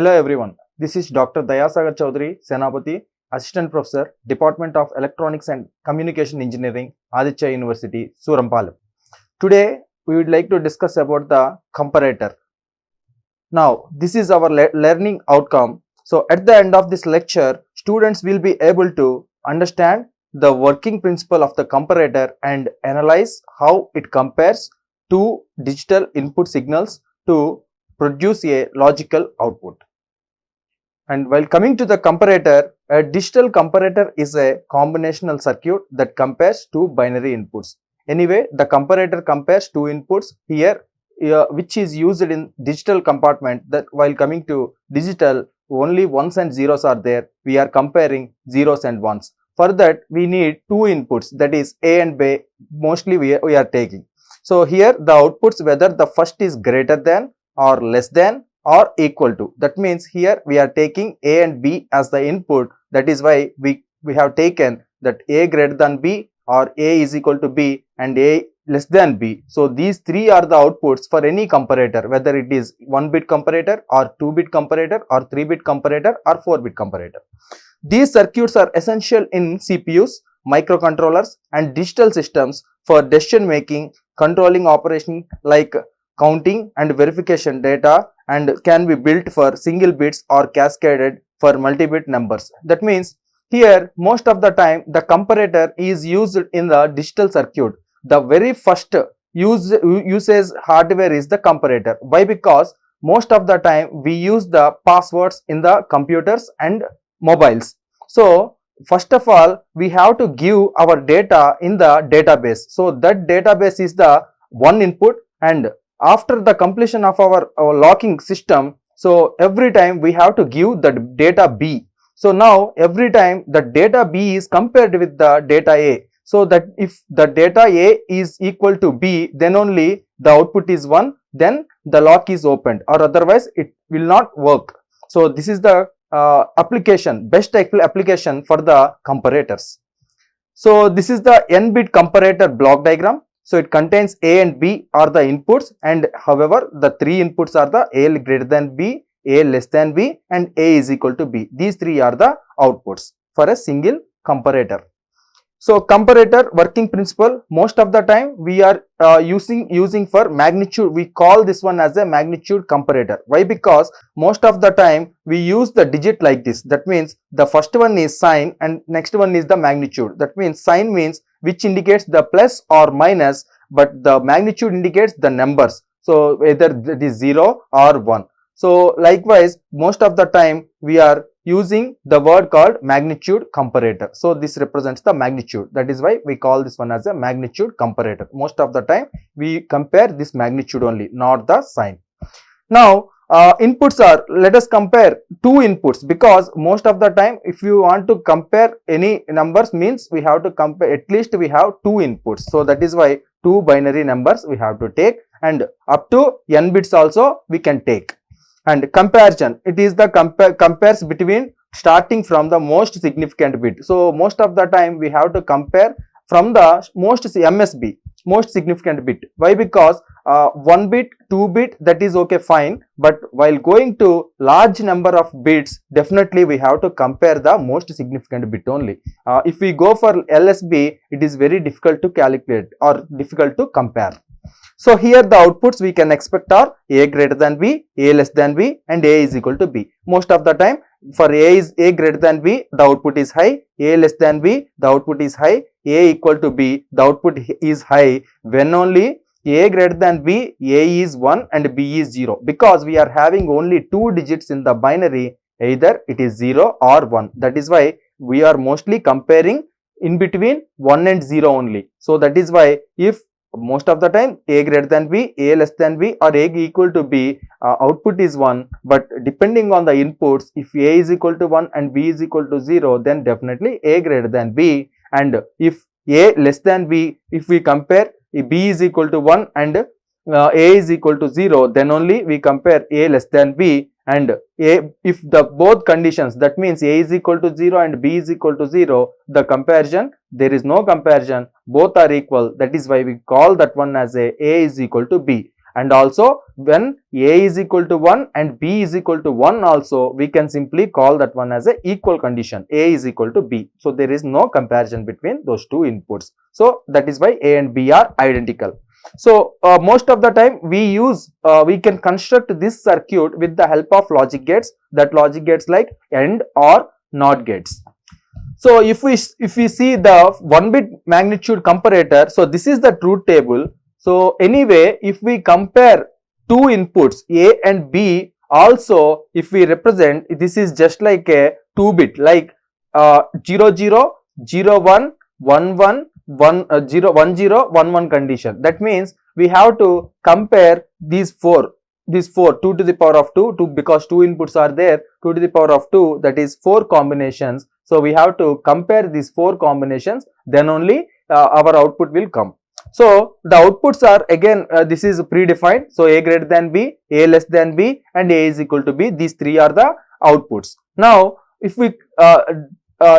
Hello everyone, this is Dr. Daya Sagar Chowdary, Senapati, Assistant Professor, Department of Electronics and Communication Engineering, Aditya University-Surampalem. Today, we would like to discuss about the comparator. Now, this is our learning outcome. So, at the end of this lecture, students will be able to understand the working principle of the comparator and analyze how it compares two digital input signals to produce a logical output. And while coming to the comparator, a digital comparator is a combinational circuit that compares two binary inputs. Anyway, the comparator compares two inputs here, which is used in digital compartment, that while coming to digital, only ones and zeros are there. We are comparing zeros and ones. For that, we need two inputs, that is A and B, mostly we are taking. So here the outputs, whether the first is greater than or less than or equal to. That means here we are taking A and B as the input. That is why we have taken that A greater than B or A is equal to B and A less than B. So these three are the outputs for any comparator, whether it is 1-bit comparator or 2-bit comparator or 3-bit comparator or 4-bit comparator. These circuits are essential in CPUs, microcontrollers and digital systems for decision making, controlling operation like counting and verification data, and can be built for single bits or cascaded for multi-bit numbers. That means here most of the time the comparator is used in the digital circuit. The very first usage hardware is the comparator. Why? Because most of the time we use the passwords in the computers and mobiles. So first of all, we have to give our data in the database. So that database is the one input, and after the completion of our locking system, so every time we have to give the data B. So now every time the data B is compared with the data A. So that if the data A is equal to B, then only the output is 1, then the lock is opened, or otherwise it will not work. So this is the best application for the comparators. So this is the n-bit comparator block diagram. So it contains A and B are the inputs, and however the three inputs are the A greater than B, A less than B and A is equal to B. These three are the outputs for a single comparator. So comparator working principle, most of the time we are using for magnitude. We call this one as a magnitude comparator. Why? Because most of the time we use the digit like this. That means the first one is sign and next one is the magnitude. That means sign means which indicates the plus or minus, but the magnitude indicates the numbers. So either it is 0 or 1. So likewise, most of the time we are using the word called magnitude comparator. So this represents the magnitude. That is why we call this one as a magnitude comparator. Most of the time we compare this magnitude only, not the sign. Now inputs are, let us compare two inputs, because most of the time if you want to compare any numbers means we have to compare, at least we have two inputs. So that is why two binary numbers we have to take, and up to n bits also we can take. And comparison, it is the compares between starting from the most significant bit. So most of the time we have to compare from the most MSB, most significant bit. Why? Because 1 bit, 2 bit, that is okay, fine, but while going to large number of bits, definitely we have to compare the most significant bit only. If we go for LSB, it is very difficult to calculate or difficult to compare. So here the outputs we can expect are A greater than B, A less than B and A is equal to B. Most of the time for A greater than B, the output is high, A less than B, the output is high, A equal to B, the output is high when only A greater than B, A is 1 and B is 0. Because we are having only two digits in the binary, either it is 0 or 1. That is why we are mostly comparing in between 1 and 0 only. So that is why if most of the time A greater than B, A less than B or A equal to B, output is 1, but depending on the inputs, if A is equal to 1 and B is equal to 0, then definitely A greater than B, and if A less than B, if we compare B is equal to 1 and A is equal to 0, then only we compare A less than B, and A, if the both conditions, that means A is equal to 0 and B is equal to 0, the comparison, there is no comparison, both are equal. That is why we call that one as A is equal to B. and also when A is equal to 1 and B is equal to 1 also, we can simply call that one as a equal condition, A is equal to B. So there is no comparison between those two inputs. So that is why A and B are identical. So most of the time we can construct this circuit with the help of logic gates, that logic gates like AND or NOT gates. So if we see the 1-bit magnitude comparator, so this is the truth table. So anyway, if we compare two inputs A and B, also if we represent, this is just like a 2-bit, like 0 0 0 1 1 1 1 0 1 0 1 1 condition. That means we have to compare these four 2 to the power of 2 because two inputs are there, 2 to the power of 2, that is 4 combinations. So we have to compare these 4 combinations, then only our output will come. So the outputs are again this is predefined. So A greater than B, A less than B, and A is equal to B. These three are the outputs. Now if we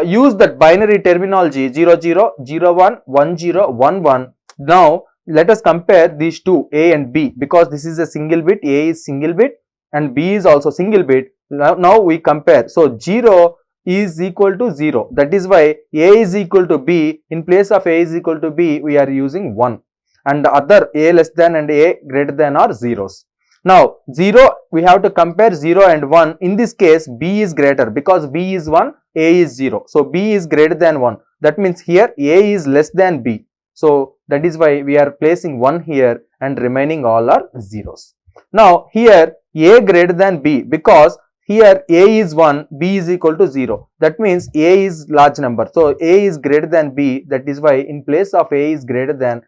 use that binary terminology 0 0 0 1 1 0 1 1, now let us compare these two, A and B, because this is a single bit, A is single bit and B is also single bit. Now we compare. So 0 is equal to 0, that is why A is equal to B. In place of A is equal to B, we are using 1, and the other A less than and A greater than are zeros. Now 0, we have to compare 0 and 1. In this case B is greater, because B is 1, A is 0. So B is greater than 1. That means here A is less than B. So that is why we are placing 1 here and remaining all are zeros. Now here A greater than B, because here A is 1, B is equal to 0. That means A is large number. So A is greater than B. That is why in place of A is greater than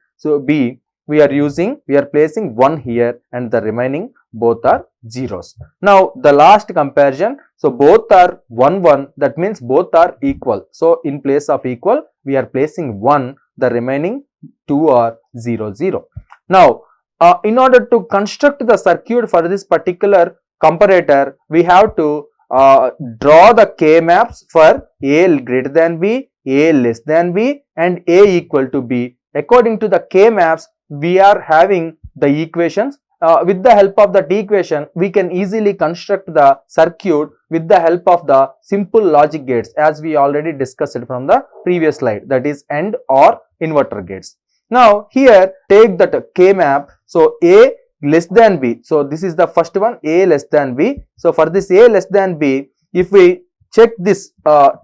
B, we are placing 1 here and the remaining both are zeros. Now the last comparison, so both are 1 1, that means both are equal. So in place of equal, we are placing 1, the remaining 2 are 0 0. Now in order to construct the circuit for this particular comparator, we have to draw the K maps for A greater than B, A less than B and A equal to B. According to the K maps, we are having the equations. With the help of that equation, we can easily construct the circuit with the help of the simple logic gates, as we already discussed from the previous slide, that is AND or inverter gates. Now here take that K map. So A less than B. So this is the first one, A less than B. So for this A less than B, if we check this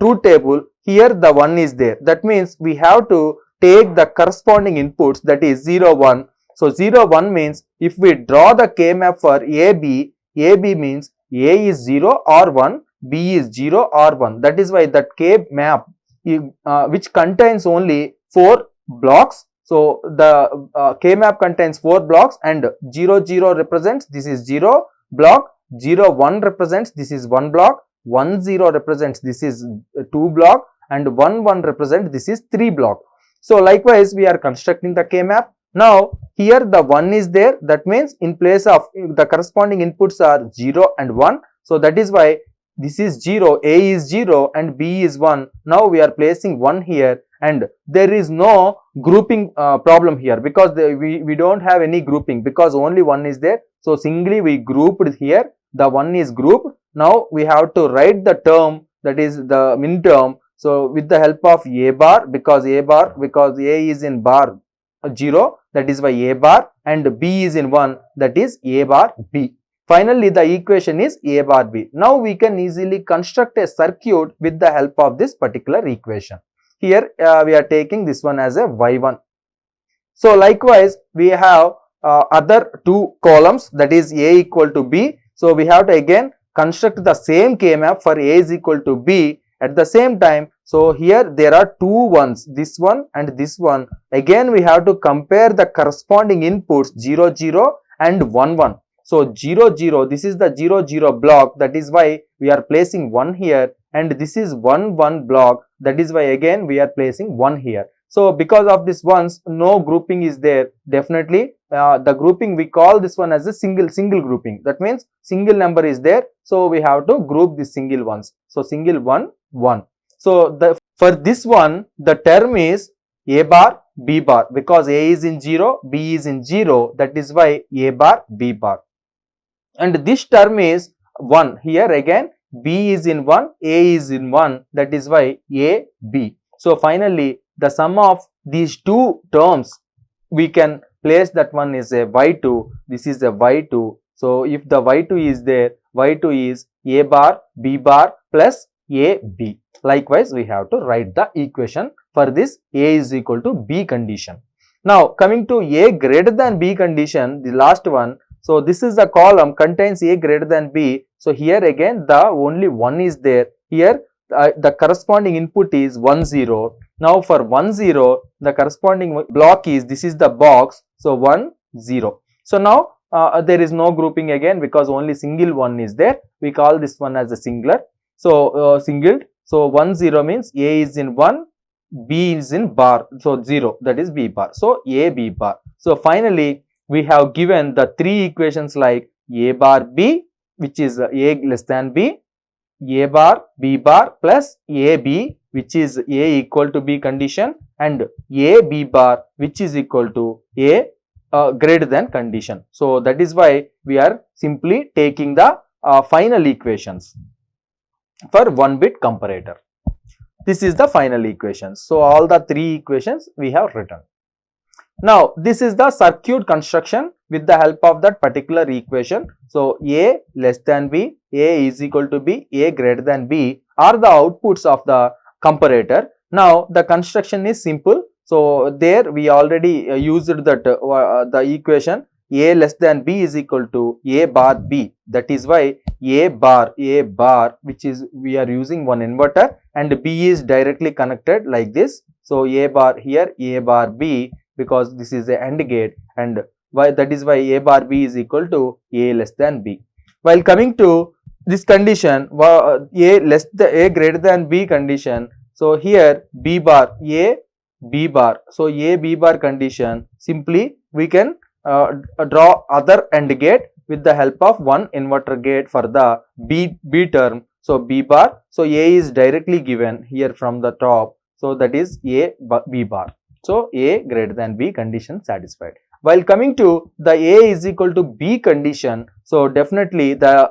truth table, here the 1 is there. That means we have to take the corresponding inputs, that is 0 1. So 0 1 means if we draw the K map for AB, AB means A is 0 or 1, B is 0 or 1. That is why that K map which contains only 4 blocks. So the K map contains 4 blocks, and 0 0 represents this is 0 block, 0 1 represents this is 1 block, 1 0 represents this is 2 block, and 1 1 represents this is 3 block. So likewise we are constructing the K map. Now here the 1 is there, that means in place of the corresponding inputs are 0 and 1. So that is why this is 0, A is 0 and B is 1. Now we are placing 1 here, and there is no grouping problem here, because we don't have any grouping, because only 1 is there. So singly we grouped here, the 1 is grouped. Now we have to write the term, that is the min term. So with the help of A bar, because A is in bar 0, that is why A bar, and B is in 1, that is A bar B. Finally the equation is A bar B. Now we can easily construct a circuit with the help of this particular equation. Here we are taking this one as a Y1. So likewise we have other two columns, that is A equal to B. So we have to again construct the same K map for A is equal to B. At the same time, so here there are two ones, this one and this one. Again we have to compare the corresponding inputs 0 0 and 1 1. So 0 0, this is the 0 0 block, that is why we are placing 1 here, and this is 1 1 block, that is why again we are placing 1 here. So because of this ones, no grouping is there. Definitely the grouping, we call this one as a single grouping. That means single number is there. So we have to group the single ones. So single 1 1. So for this one, the term is A bar, B bar, because A is in 0, B is in 0, that is why A bar, B bar. And this term is 1. Here again B is in 1, A is in 1, that is why A, B. So finally the sum of these two terms, we can place that one is a y2, this is a y2. So if the y2 is there, y2 is A bar, B bar plus A, B. Likewise we have to write the equation for this A is equal to B condition. Now coming to A greater than B condition, the last one. So this is the column contains A greater than B. So here again the only 1 is there. Here the corresponding input is 1 0. Now for 1 0 the corresponding block is, this is the box, so 1 0. So now there is no grouping again because only single 1 is there. We call this one as a singular. So singled. So 1 0 means A is in 1, B is in bar, so 0, that is B bar. So A, B bar. So finally we have given the three equations like A bar B, which is A less than B, A bar B bar plus A B, which is A equal to B condition, and A B bar, which is equal to A greater than condition. So that is why we are simply taking the final equations for 1-bit comparator. This is the final equation. So all the three equations we have written. Now this is the circuit construction with the help of that particular equation. So A less than B, A is equal to B, A greater than B are the outputs of the comparator. Now the construction is simple. So there we already used that the equation A less than B is equal to A bar B. That is why A bar, which is we are using one inverter, and B is directly connected like this. So A bar here, A bar B, because this is a AND gate, and why, that is why A bar B is equal to A less than B. While coming to this condition, A greater than B condition, so here B bar, A B bar. So A B bar condition, simply we can draw other AND gate with the help of one inverter gate for the B term. So B bar, so A is directly given here from the top, so that is A B bar. So A greater than B condition satisfied. While coming to the A is equal to B condition, so definitely the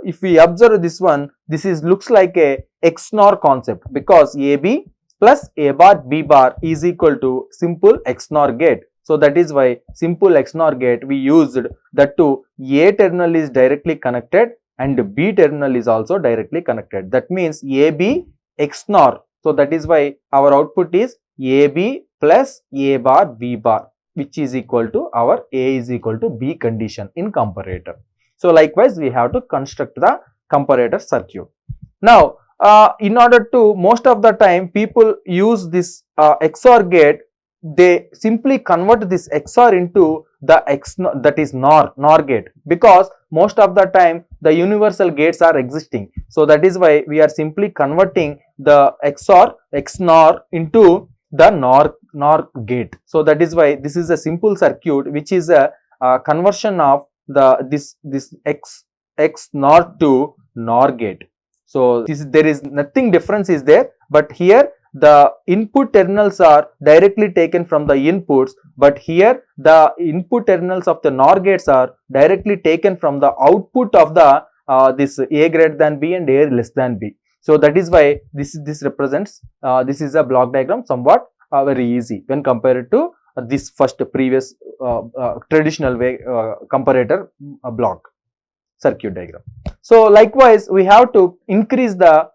if we observe this one, this is looks like a XNOR concept, because AB plus A bar B bar is equal to simple XNOR gate. So that is why simple XNOR gate we used that to A terminal is directly connected and B terminal is also directly connected. That means AB XNOR. So that is why our output is AB plus A bar B bar, which is equal to our A is equal to B condition in comparator. So likewise we have to construct the comparator circuit. Now in order to, most of the time people use this XOR gate, they simply convert this XOR into the XNOR, that is NOR gate, because most of the time the universal gates are existing. So that is why we are simply converting the XNOR into the NOR gate. So that is why this is a simple circuit which is a conversion of this XNOR to NOR gate. So there is nothing difference is there, but here the input terminals are directly taken from the inputs, but here the input terminals of the NOR gates are directly taken from the output of the this A greater than B and A less than B. So that is why this represents this is a block diagram somewhat very easy when compared to this first previous traditional way comparator block circuit diagram. So likewise we have to increase the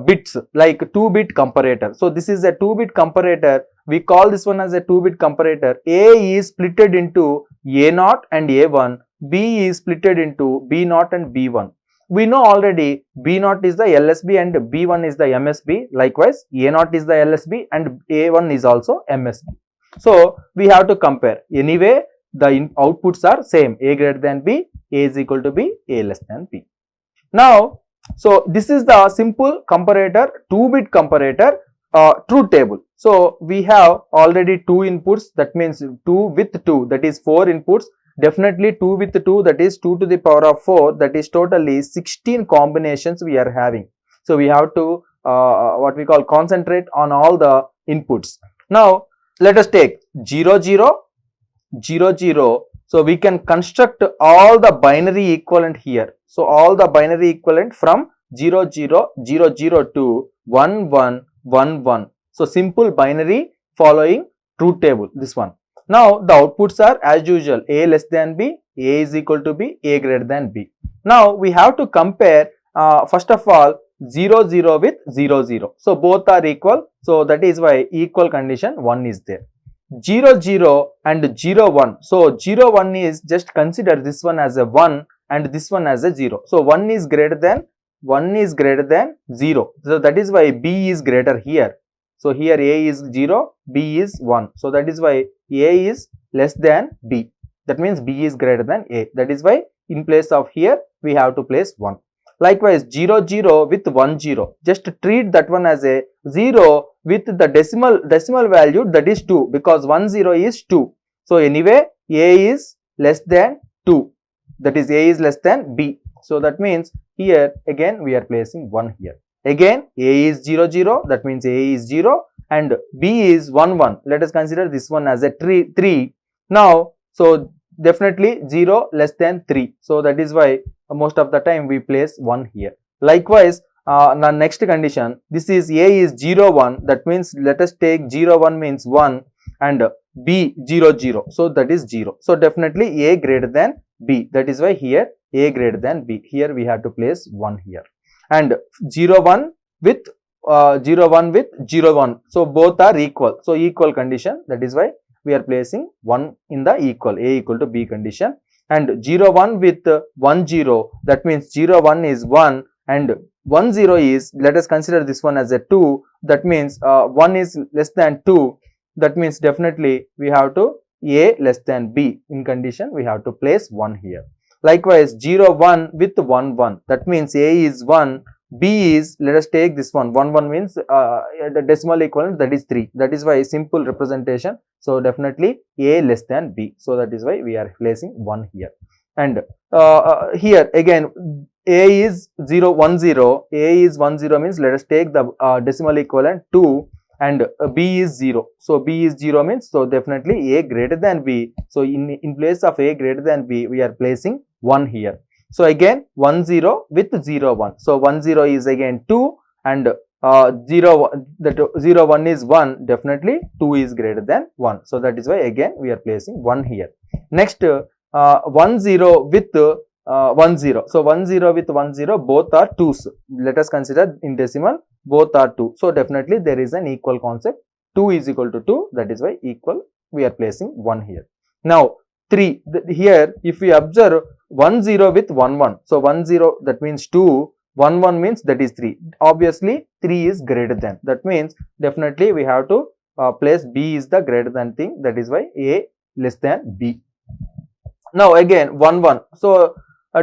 bits, like 2-bit comparator. So this is a 2-bit comparator. We call this one as a 2-bit comparator. A is splitted into A0 and A1. B is splitted into B0 and B1. We know already B0 is the LSB and B1 is the MSB. Likewise A0 is the LSB and A1 is also MSB. So we have to compare. Anyway the outputs are same, A greater than B, A is equal to B, A less than B. Now, so this is the simple comparator, 2-bit comparator truth table. So we have already 2 inputs, that means 2 with 2, that is 4 inputs. Definitely 2 with 2, that is 2 to the power of 4, that is totally 16 combinations we are having. So we have to what we call concentrate on all the inputs. Now let us take 0 0 0 0. So we can construct all the binary equivalent here. So all the binary equivalent from 0 0 0 0 to 1 1 1 1. So simple binary following truth table, this one. Now the outputs are as usual, A less than B, A is equal to B, A greater than B. Now we have to compare first of all 0 0 with 0 0. So both are equal. So that is why equal condition 1 is there. 0 0 and 0 1. So 0 1 is, just consider this one as a 1 and this one as a 0. So 1 is greater than 0. So that is why B is greater here. So here A is 0, B is 1. So that is why A is less than B. That means B is greater than A. That is why in place of here we have to place 1. Likewise 0 0 with 1 0. Just treat that one as a 0 with the decimal value, that is 2, because 1 0 is 2. So anyway A is less than 2. That is A is less than B. So that means here again we are placing 1 here. Again A is 0 0, that means A is 0 and B is 1 1. Let us consider this one as a 3. Now so definitely 0 less than 3. So that is why most of the time we place 1 here. Likewise the next condition, this is A is 0 1, that means let us take 0 1 means 1 and B 0 0. So that is 0. So definitely A greater than B. That is why here A greater than B. Here we have to place 1 here. And 0 1 with 0 1 with 0 1. So both are equal. So equal condition. That is why we are placing 1 in the equal, A equal to B condition. And 0 1 with 1 0. That means 0 1 is 1 and 1 0 is, let us consider this one as a 2. That means 1 is less than 2. That means definitely we have to A less than B. In condition we have to place 1 here. Likewise 0 1 with 1 1. That means A is 1, B is, let us take this one, 1 1 means the decimal equivalent, that is 3. That is why simple representation. So definitely A less than B. So that is why we are placing 1 here. And here again A is 0 1 0. A is 1 0 means let us take the decimal equivalent 2 and B is 0. So B is 0 means, so definitely A greater than B. So in place of A greater than B we are placing 1 here. So again 1 0 with 0 1. So 1 0 is again 2 and 0 1 is 1. Definitely 2 is greater than 1. So that is why again we are placing 1 here. Next 1 0 with 1 0. So 1 0 with 1 0 both are 2's. Let us consider in decimal both are 2. So definitely there is an equal concept. 2 is equal to 2. That is why equal we are placing 1 here. Now 3, here if we observe 1 0 with 1 1. So 1 0 that means 2, 1 1 means that is 3. Obviously 3 is greater than. That means definitely we have to place B is the greater than thing. That is why A less than B. Now again 1 1. So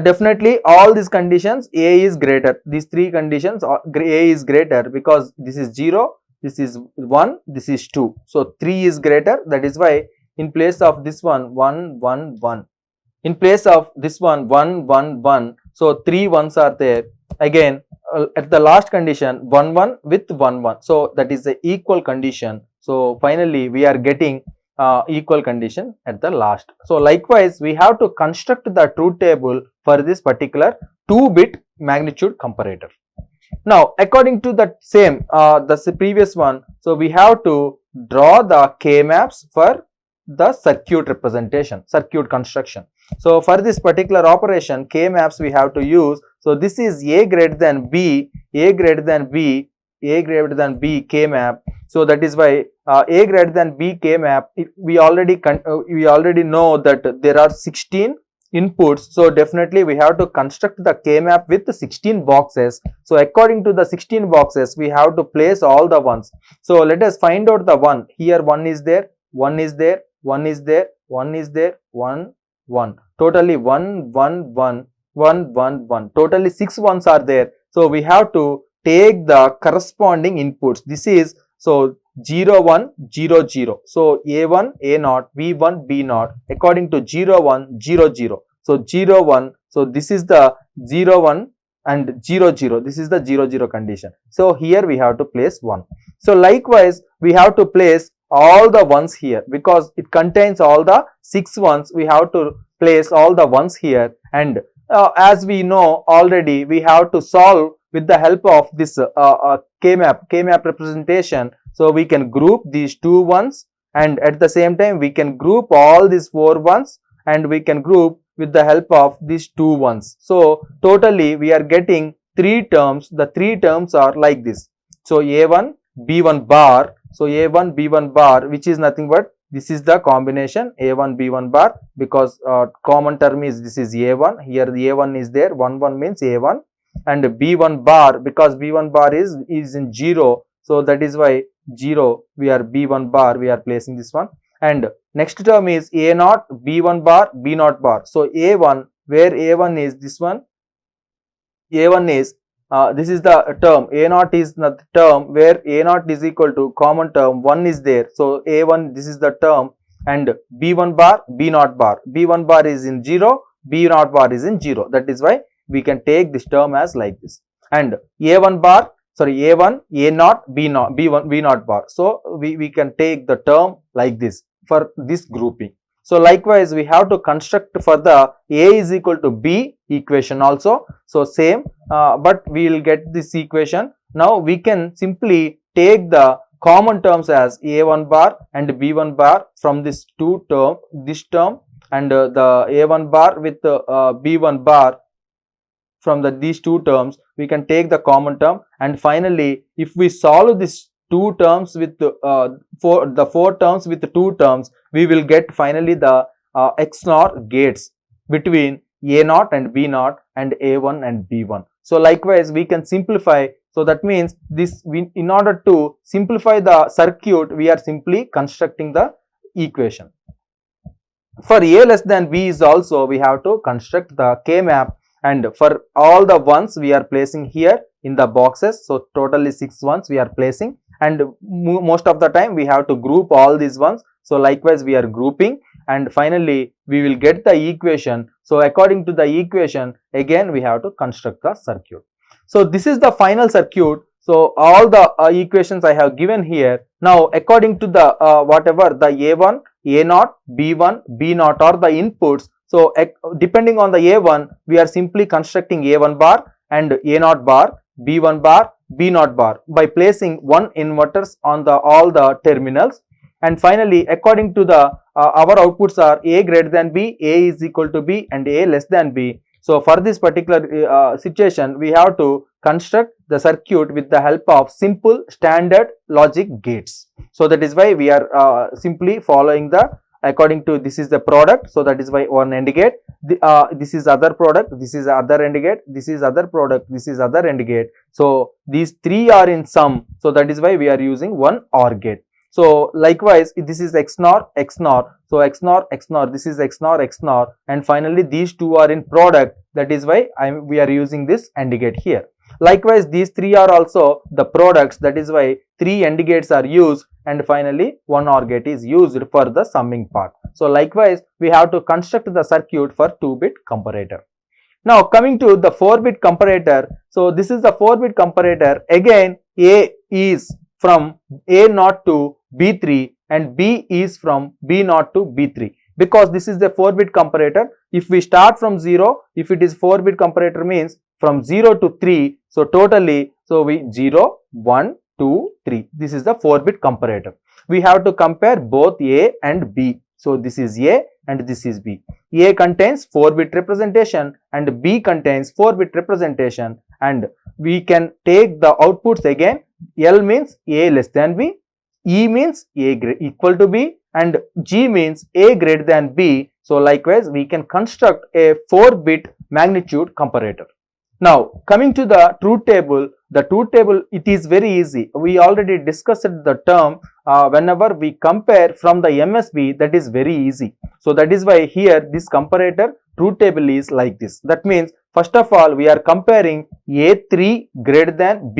definitely all these conditions A is greater. These 3 conditions A is greater because this is 0, this is 1, this is 2. So 3 is greater. That is why in place of this one 1 1 1. In place of this one 1 1 1. So 3 ones are there. Again at the last condition 1 1 with 1 1. So that is the equal condition. So finally we are getting equal condition at the last. So likewise we have to construct the truth table for this particular 2-bit magnitude comparator. Now according to that same the previous one, so we have to draw the K maps for the circuit representation, circuit construction. So for this particular operation K maps we have to use. So this is A greater than B, A greater than B, A greater than B K map. So that is why A greater than B K map, we already know that there are 16 inputs. So definitely we have to construct the K map with 16 boxes. So according to the 16 boxes we have to place all the ones. So let us find out the one. Here 1 is there, 1 is there, 1 is there, 1 is there, 1 1. Totally 1 1 1 1 1 1. Totally 6 ones are there. So we have to take the corresponding inputs. This is so 0 1 0 0. So A1 A0, B1 B0 according to 0 1 0 0. So 0 1. So this is the 0 1 and 0 0. This is the 0 0 condition. So here we have to place 1. So likewise we have to place all the ones here, because it contains all the 6 ones. We have to place all the ones here, and as we know already, we have to solve with the help of this K-map representation. So we can group these 2 ones, and at the same time we can group all these 4 ones, and we can group with the help of these 2 ones. So totally we are getting 3 terms. The 3 terms are like this. So A1 B1 bar. So A1 B1 bar, which is nothing but this is the combination A1 B1 bar, because common term is this is A1. Here the A1 is there, 1 means A1, and B1 bar, because B1 bar is in 0. So that is why 0 we are B1 bar, we are placing this one. And next term is A0 B1 bar B0 bar. So A1, where A1 is this one, A1 is this is the term, A0 is the term where A0 is equal to common term 1 is there. So A1, this is the term, and B1 bar B0 bar, B1 bar is in 0, B0 bar is in 0. That is why we can take this term as like this. And A1 bar, sorry, A1 A0 B0 B1 B0 bar. So we can take the term like this for this grouping. So likewise we have to construct for the A is equal to B equation also. So same, but we will get this equation. Now we can simply take the common terms as A1 bar and B1 bar from this this term, and the A1 bar with B1 bar from these 2 terms. We can take the common term, and finally if we solve this 2 terms with the 4 terms with the 2 terms, we will get finally the XNOR gates between A0 and B0 and A1 and B1. So likewise we can simplify. So that means this, in order to simplify the circuit, we are simply constructing the equation. For A less than B is also we have to construct the K-map, and for all the ones we are placing here in the boxes. So totally 6 ones we are placing, and most of the time we have to group all these ones. So likewise we are grouping, and finally we will get the equation. So according to the equation, again we have to construct the circuit. So this is the final circuit. So all the equations I have given here. Now according to the whatever the A1, A0, B1, B0 are the inputs. So depending on the A1, we are simply constructing A1 bar and A0 bar, B1 bar, B0 bar by placing 1 inverters on all the terminals. And finally, according to the our outputs are A greater than B, A is equal to B, and A less than B. So for this particular situation, we have to construct the circuit with the help of simple standard logic gates. So that is why we are simply following the according to this is the product. So that is why one AND gate, this is other product, this is other AND gate, this is other product, this is other AND gate. So these 3 are in sum. So that is why we are using one OR gate. So likewise this is XNOR, XNOR. So XNOR, XNOR, this is XNOR, XNOR, and finally these 2 are in product. That is why we are using this AND gate here. Likewise these 3 are also the products. That is why 3 AND gates are used, and finally one OR gate is used for the summing part. So likewise we have to construct the circuit for 2-bit comparator. Now coming to the 4-bit comparator. So this is the 4-bit comparator. Again A is from A0 to B3 and B is from B0 to B3, because this is the 4-bit comparator. If we start from 0, if it is 4-bit comparator means from 0 to 3. So totally, so we 0, 1, 2, 3. This is the 4-bit comparator. We have to compare both A and B. So this is A and this is B. A contains 4-bit representation and B contains 4-bit representation, and we can take the outputs again. L means A less than B, E means A equal to B, and G means A greater than B. So likewise we can construct a 4-bit magnitude comparator. Now coming to the truth table, it is very easy. We already discussed the term whenever we compare from the MSB, that is very easy. So that is why here this comparator truth table is like this. That means first of all we are comparing A3 greater than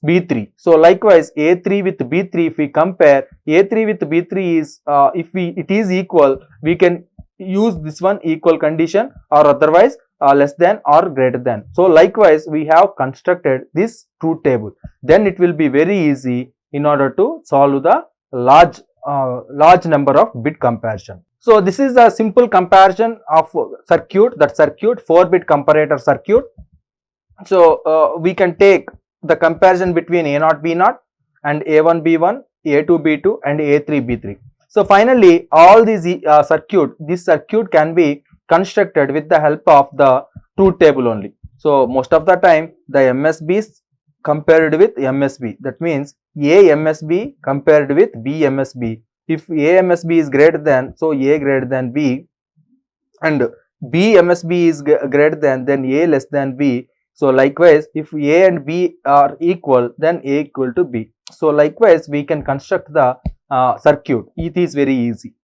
B3. So likewise A3 with B3, if we compare A3 with B3 is it is equal, we can use this one equal condition, or otherwise less than or greater than. So likewise we have constructed this truth table. Then it will be very easy in order to solve the large large number of bit comparison. So this is a simple comparison of circuit, that circuit 4-bit comparator circuit. So we can take the comparison between A0 B0 and A1 B1, A2 B2 and A3 B3. So finally all these this circuit can be constructed with the help of the truth table only. So most of the time the MSBs compared with MSB, that means A MSB compared with B MSB. If A MSB is greater than, so A greater than B, and B MSB is greater than, then A less than B. So likewise, if A and B are equal, then A equal to B. So likewise, we can construct the circuit. It is very easy.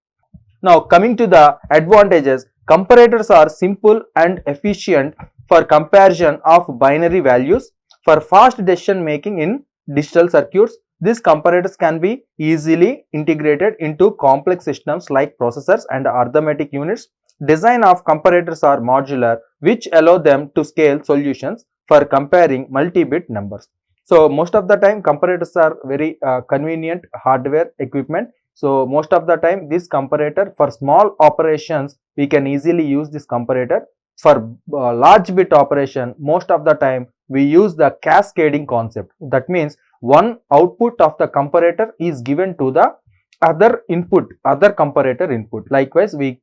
Now coming to the advantages, comparators are simple and efficient for comparison of binary values. For fast decision making in digital circuits, these comparators can be easily integrated into complex systems like processors and arithmetic units. Design of comparators are modular, which allow them to scale solutions for comparing multi-bit numbers. So most of the time comparators are very convenient hardware equipment. So most of the time this comparator, for small operations we can easily use this comparator. For large bit operation, most of the time we use the cascading concept. That means one output of the comparator is given to the other input, other comparator input. Likewise, we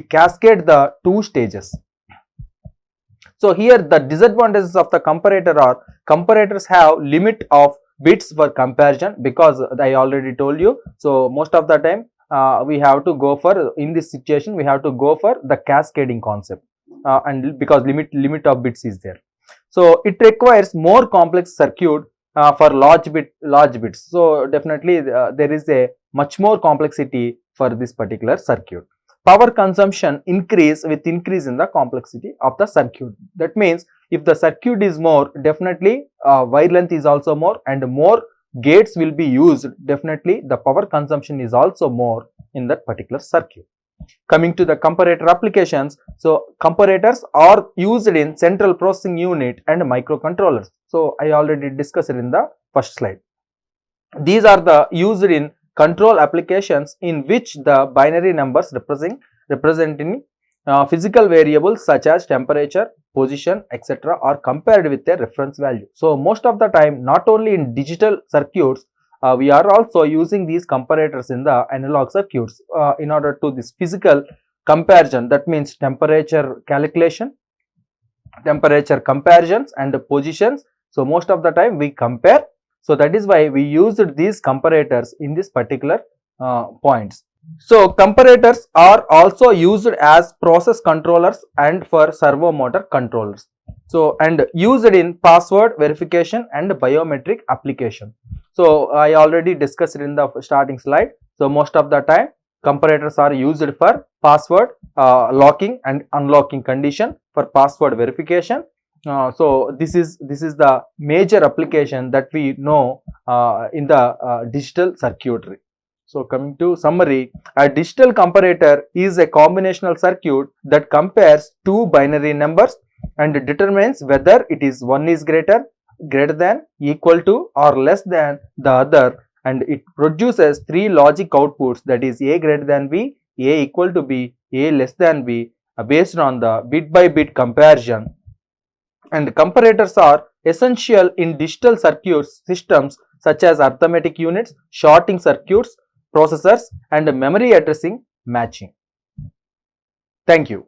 cascade the two stages. So here the disadvantages of the comparator are, comparators have limit of bits for comparison, because I already told you. So most of the time we have to go for, in this situation we have to go for the cascading concept, and because limit of bits is there. So it requires more complex circuit for large bits. So definitely there is a much more complexity for this particular circuit. Power consumption increase with increase in the complexity of the circuit. That means if the circuit is more, definitely wire length is also more, and more gates will be used. Definitely the power consumption is also more in that particular circuit. Coming to the comparator applications, so comparators are used in central processing unit and microcontrollers. So I already discussed it in the first slide. These are the used in control applications in which the binary numbers representing physical variables such as temperature, position, etc. are compared with their reference value. So most of the time, not only in digital circuits, we are also using these comparators in the analog circuits in order to this physical comparison. That means temperature calculation, temperature comparisons and positions. So most of the time we compare. So that is why we used these comparators in this particular points. So comparators are also used as process controllers and for servo motor controllers. So and used in password verification and biometric application. So I already discussed it in the starting slide. So most of the time comparators are used for password locking and unlocking condition, for password verification. So this is the major application that we know in the digital circuitry. So coming to summary, a digital comparator is a combinational circuit that compares two binary numbers and determines whether it is one is greater than, equal to or less than the other, and it produces three logic outputs, that is A greater than B, A equal to B, A less than B, based on the bit by bit comparison. And comparators are essential in digital circuit systems such as arithmetic units, sorting circuits, processors and memory addressing matching. Thank you.